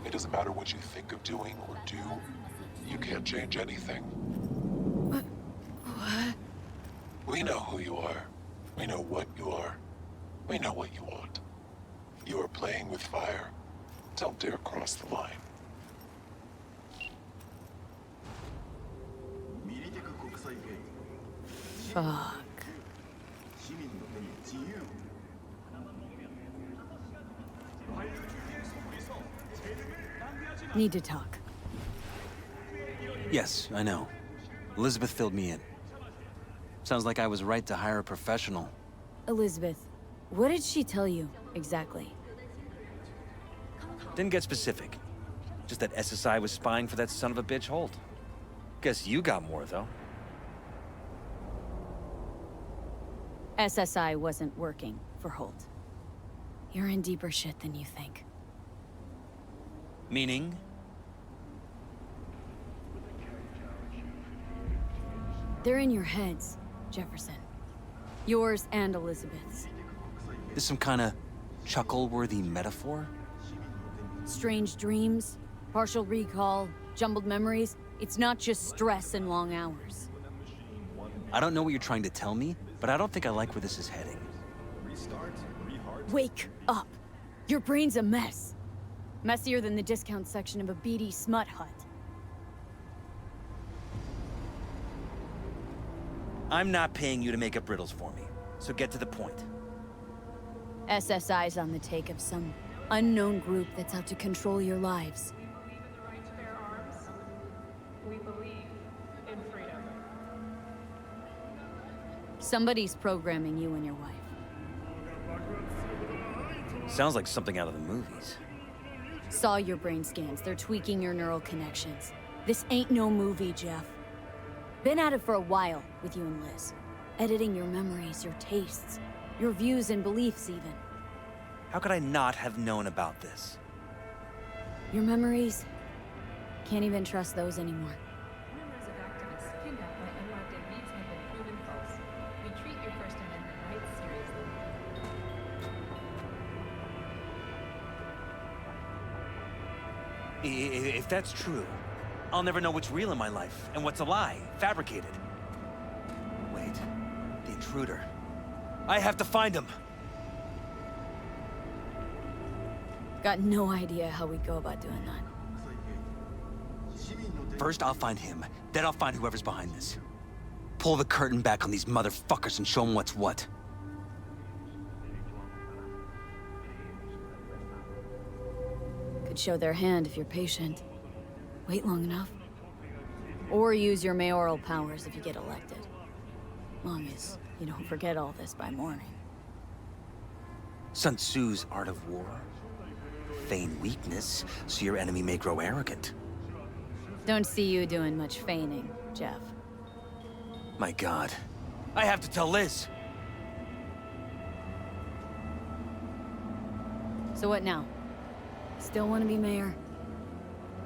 It doesn't matter what you think of doing or do. You can't change anything. What? We know who you are. We know what you are. We know what you want. You are playing with fire. Don't dare cross the line. Fuck. Need to talk. Yes, I know. Elizabeth filled me in. Sounds like I was right to hire a professional. Elizabeth, what did she tell you, exactly? Didn't get specific. Just that SSI was spying for that son of a bitch Holt. Guess you got more, though. SSI wasn't working for Holt. You're in deeper shit than you think. Meaning? They're in your heads, Jefferson. Yours and Elizabeth's. This some kind of chuckle-worthy metaphor? Strange dreams, partial recall, jumbled memories. It's not just stress and long hours. I don't know what you're trying to tell me, but I don't think I like where this is heading. Wake up! Your brain's a mess. Messier than the discount section of a beady smut hut. I'm not paying you to make up riddles for me, so get to the point. SSI's on the take of some unknown group that's out to control your lives. We believe in freedom. Somebody's programming you and your wife. Sounds like something out of the movies. Saw your brain scans. They're tweaking your neural connections. This ain't no movie, Jeff. Been at it for a while with you and Liz. Editing your memories, your tastes, your views and beliefs even. How could I not have known about this? Your memories? Can't even trust those anymore. Rumors of activists kidnapped by unlocked elites have been proven false. We treat your First Amendment rights seriously. If that's true, I'll never know what's real in my life and what's a lie, fabricated. Wait, the intruder. I have to find him. Got no idea how we'd go about doing that. First, I'll find him. Then I'll find whoever's behind this. Pull the curtain back on these motherfuckers and show them what's what. Could show their hand if you're patient. Wait long enough. Or use your mayoral powers if you get elected. Long as you don't forget all this by morning. Sun Tzu's Art of War. Feign weakness, so your enemy may grow arrogant. Don't see you doing much feigning, Jeff. My God. I have to tell Liz! So what now? Still want to be mayor?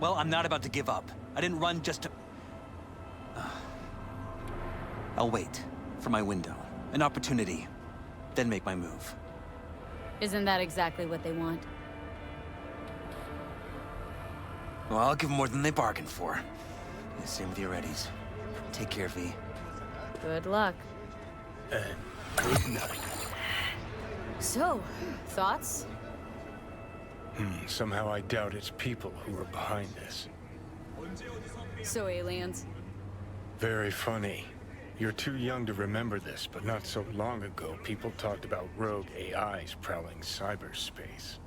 Well, I'm not about to give up. I didn't run just to... I'll wait for my window, an opportunity, then make my move. Isn't that exactly what they want? Well, I'll give them more than they bargained for. Yeah, same with your Eddies. Take care, V. Good luck. And good night. So, thoughts? Somehow I doubt it's people who are behind this. So aliens? Very funny. You're too young to remember this, but not so long ago, people talked about rogue AIs prowling cyberspace.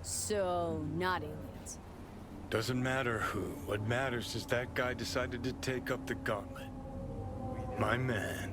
So, not aliens. Doesn't matter who. What matters is that guy decided to take up the gauntlet. My man